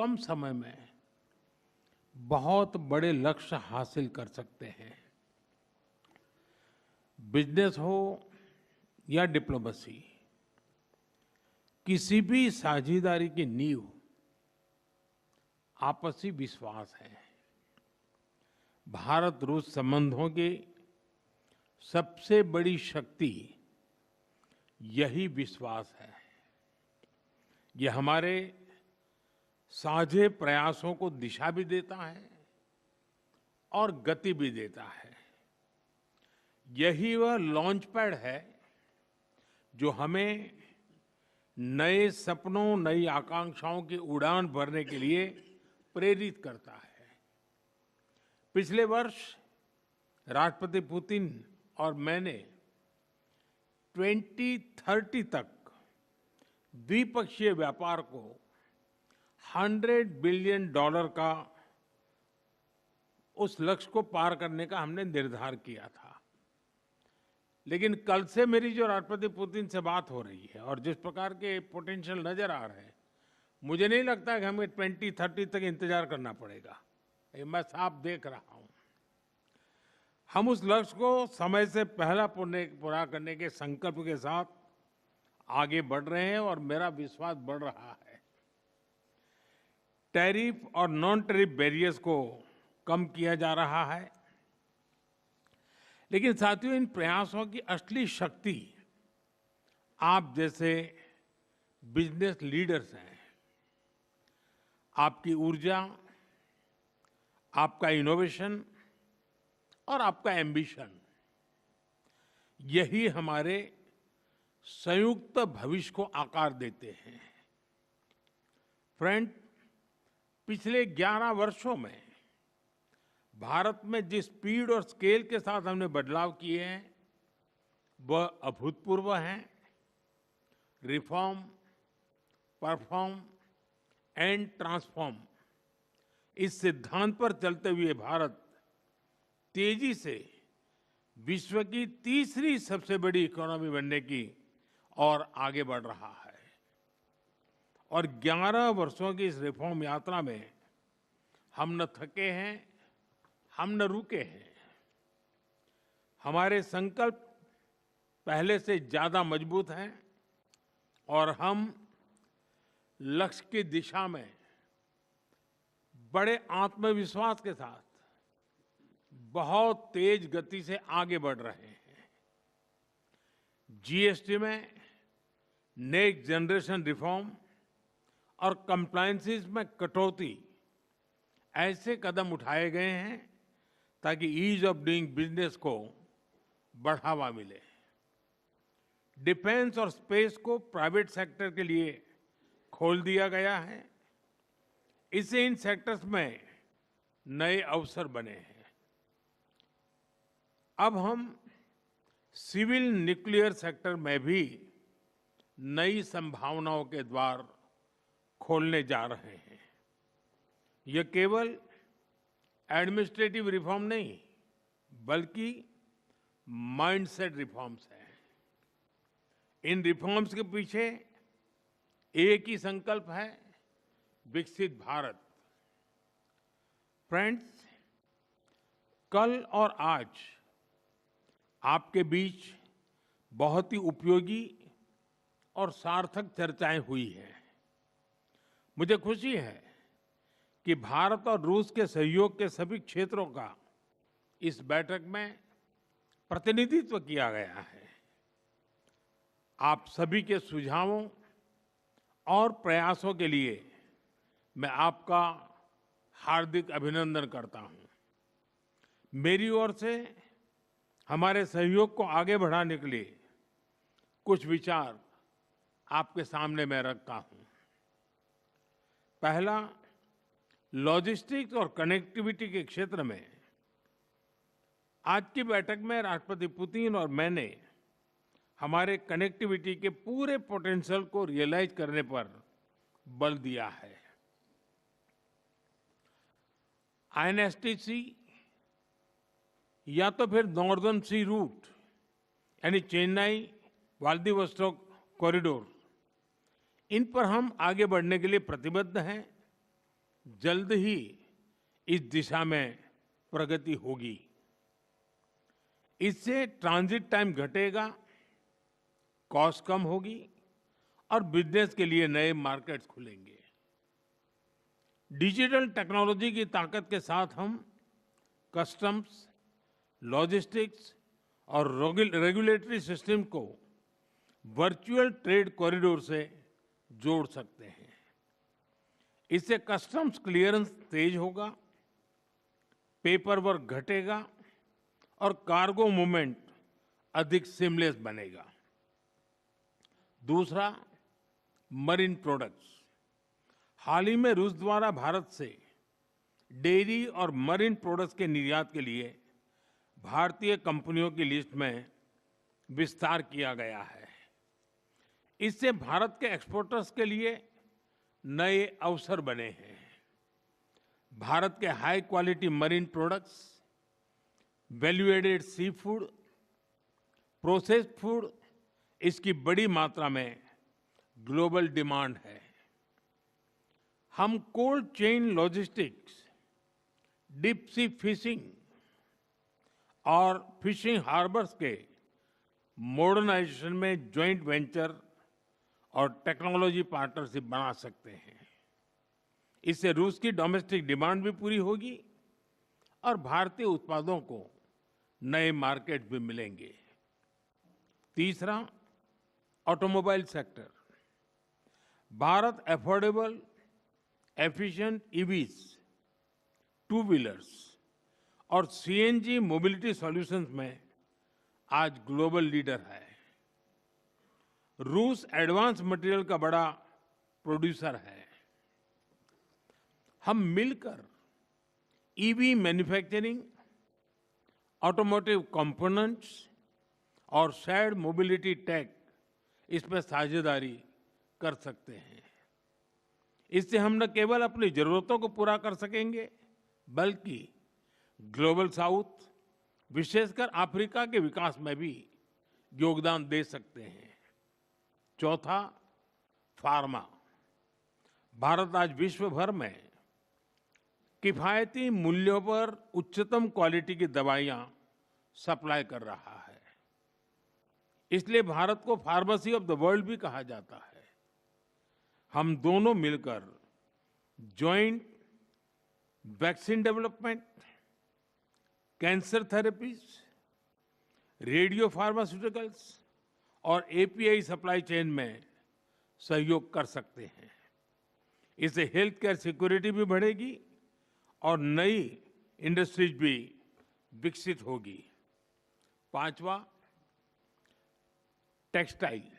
कम समय में बहुत बड़े लक्ष्य हासिल कर सकते हैं। बिजनेस हो या डिप्लोमेसी, किसी भी साझेदारी की नींव आपसी विश्वास है। भारत रूस संबंधों की सबसे बड़ी शक्ति यही विश्वास है। ये हमारे साझे प्रयासों को दिशा भी देता है और गति भी देता है। यही वह लॉन्च पैड है जो हमें नए सपनों, नई आकांक्षाओं की उड़ान भरने के लिए प्रेरित करता है। पिछले वर्ष राष्ट्रपति पुतिन और मैंने 2030 तक द्विपक्षीय व्यापार को $100 बिलियन का उस लक्ष्य को पार करने का हमने निर्धार किया था। लेकिन कल से मेरी जो राष्ट्रपति पुतिन से बात हो रही है और जिस प्रकार के पोटेंशियल नजर आ रहे हैं, मुझे नहीं लगता कि हमें 2030 तक इंतजार करना पड़ेगा। ये मैं साफ देख रहा हूं। हम उस लक्ष्य को समय से पहला पूरा करने के संकल्प के साथ आगे बढ़ रहे हैं और मेरा विश्वास बढ़ रहा है। टैरिफ और नॉन टैरिफ बैरियर्स को कम किया जा रहा है। लेकिन साथियों, इन प्रयासों की असली शक्ति आप जैसे बिजनेस लीडर्स हैं। आपकी ऊर्जा, आपका इनोवेशन और आपका एम्बिशन, यही हमारे संयुक्त भविष्य को आकार देते हैं। फ्रेंड, पिछले 11 वर्षों में भारत में जिस स्पीड और स्केल के साथ हमने बदलाव किए हैं, वह अभूतपूर्व हैं। रिफॉर्म, परफॉर्म एंड ट्रांसफॉर्म, इस सिद्धांत पर चलते हुए भारत तेजी से विश्व की तीसरी सबसे बड़ी इकोनॉमी बनने की और आगे बढ़ रहा है। और 11 वर्षों की इस रिफॉर्म यात्रा में हम न थके हैं, हम न रुके हैं। हमारे संकल्प पहले से ज्यादा मजबूत हैं और हम लक्ष्य की दिशा में बड़े आत्मविश्वास के साथ बहुत तेज गति से आगे बढ़ रहे हैं। जीएसटी में नेक्स्ट जनरेशन रिफॉर्म और कंप्लायंसेस में कटौती, ऐसे कदम उठाए गए हैं ताकि ईज ऑफ डूइंग बिजनेस को बढ़ावा मिले। डिफेंस और स्पेस को प्राइवेट सेक्टर के लिए खोल दिया गया है। इससे इन सेक्टर्स में नए अवसर बने हैं। अब हम सिविल न्यूक्लियर सेक्टर में भी नई संभावनाओं के द्वार खोलने जा रहे हैं। यह केवल एडमिनिस्ट्रेटिव रिफॉर्म नहीं, बल्कि माइंडसेट रिफॉर्म्स हैं। इन रिफॉर्म्स के पीछे एक ही संकल्प है, विकसित भारत। फ्रेंड्स, कल और आज आपके बीच बहुत ही उपयोगी और सार्थक चर्चाएं हुई हैं। मुझे खुशी है कि भारत और रूस के सहयोग के सभी क्षेत्रों का इस बैठक में प्रतिनिधित्व किया गया है। आप सभी के सुझावों और प्रयासों के लिए मैं आपका हार्दिक अभिनंदन करता हूं। मेरी ओर से हमारे सहयोग को आगे बढ़ाने के लिए कुछ विचार आपके सामने मैं रखता हूं। पहला, लॉजिस्टिक्स और कनेक्टिविटी के क्षेत्र में आज की बैठक में राष्ट्रपति पुतिन और मैंने हमारे कनेक्टिविटी के पूरे पोटेंशियल को रियलाइज करने पर बल दिया है। आईएनएसटीसी या तो फिर नॉर्दर्न सी रूट यानी चेन्नई व्लादिवोस्टोक कॉरिडोर, इन पर हम आगे बढ़ने के लिए प्रतिबद्ध हैं जल्द ही इस दिशा में प्रगति होगी। इससे ट्रांजिट टाइम घटेगा, कॉस्ट कम होगी और बिजनेस के लिए नए मार्केट्स खुलेंगे। डिजिटल टेक्नोलॉजी की ताकत के साथ हम कस्टम्स, लॉजिस्टिक्स और रेगुलेटरी सिस्टम को वर्चुअल ट्रेड कॉरिडोर से जोड़ सकते हैं। इससे कस्टम्स क्लियरेंस तेज होगा, पेपर वर्क घटेगा और कार्गो मूवमेंट अधिक सीमलेस बनेगा। दूसरा, मरीन प्रोडक्ट्स। हाल ही में रूस द्वारा भारत से डेयरी और मरीन प्रोडक्ट्स के निर्यात के लिए भारतीय कंपनियों की लिस्ट में विस्तार किया गया है। इससे भारत के एक्सपोर्टर्स के लिए नए अवसर बने हैं। भारत के high quality marine products, value added seafood, processed food, इसकी बड़ी मात्रा में ग्लोबल डिमांड है। हम cold chain logistics, deep sea fishing और फिशिंग हार्बर्स के मॉडर्नाइजेशन में ज्वाइंट वेंचर और टेक्नोलॉजी पार्टनरशिप बना सकते हैं। इससे रूस की डोमेस्टिक डिमांड भी पूरी होगी और भारतीय उत्पादों को नए मार्केट भी मिलेंगे। तीसरा, automobile sector. Bharat affordable, efficient EVs, two wheelers और सीएनजी मोबिलिटी सॉल्यूशंस में आज ग्लोबल लीडर है। रूस एडवांस मटेरियल का बड़ा प्रोड्यूसर है। हम मिलकर ईवी मैन्युफैक्चरिंग, ऑटोमोटिव कंपोनेंट्स और शेयर्ड मोबिलिटी टेक, इसमें साझेदारी कर सकते हैं। इससे हम न केवल अपनी जरूरतों को पूरा कर सकेंगे, बल्कि ग्लोबल साउथ, विशेषकर अफ्रीका के विकास में भी योगदान दे सकते हैं। चौथा, फार्मा। भारत आज विश्व भर में किफायती मूल्यों पर उच्चतम क्वालिटी की दवाइयां सप्लाई कर रहा है। इसलिए भारत को फार्मेसी ऑफ द वर्ल्ड भी कहा जाता है। हम दोनों मिलकर joint vaccine development, cancer therapies, radio pharmaceuticals और एपीआई सप्लाई चेन में सहयोग कर सकते हैं। इससे हेल्थ केयर सिक्योरिटी भी बढ़ेगी और नई इंडस्ट्रीज भी विकसित होगी। पांचवा, टेक्सटाइल।